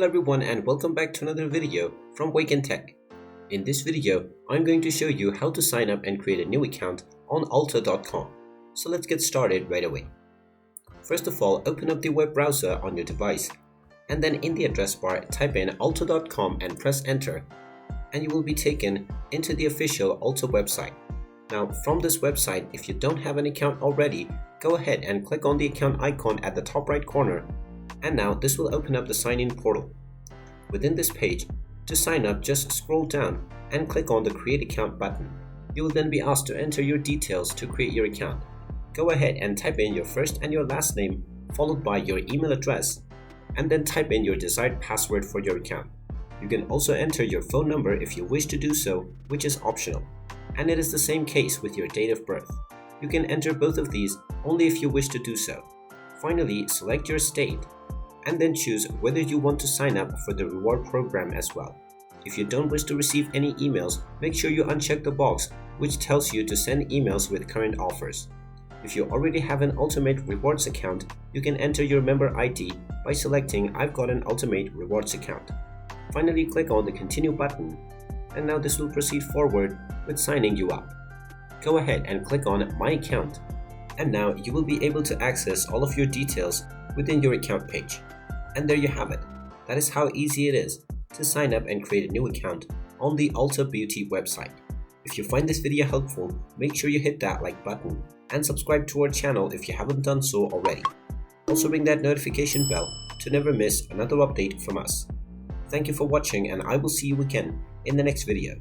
Hello everyone and welcome back to another video from Wake&Tech. In this video, I'm going to show you how to sign up and create a new account on Ulta.com. So let's get started right away. First of all, open up the web browser on your device and then in the address bar type in Ulta.com and press enter, and you will be taken into the official Ulta website. Now from this website, if you don't have an account already, go ahead and click on the account icon at the top right corner, and now this will open up the sign-in portal. Within this page, to sign up, just scroll down and click on the Create Account button. You will then be asked to enter your details to create your account. Go ahead and type in your first and your last name, followed by your email address, and then type in your desired password for your account. You can also enter your phone number if you wish to do so, which is optional. And it is the same case with your date of birth. You can enter both of these only if you wish to do so. Finally, select your state and then choose whether you want to sign up for the reward program as well. If you don't wish to receive any emails, make sure you uncheck the box which tells you to send emails with current offers. If you already have an Ultimate Rewards account, you can enter your member ID by selecting I've got an Ultimate Rewards account. Finally, click on the Continue button, and now this will proceed forward with signing you up. Go ahead and click on My Account, and now you will be able to access all of your details within your account page. And there you have it. That is how easy it is to sign up and create a new account on the Ulta Beauty website. If you find this video helpful, make sure you hit that like button and subscribe to our channel if you haven't done so already. Also ring that notification bell to never miss another update from us. Thank you for watching, and I will see you again in the next video.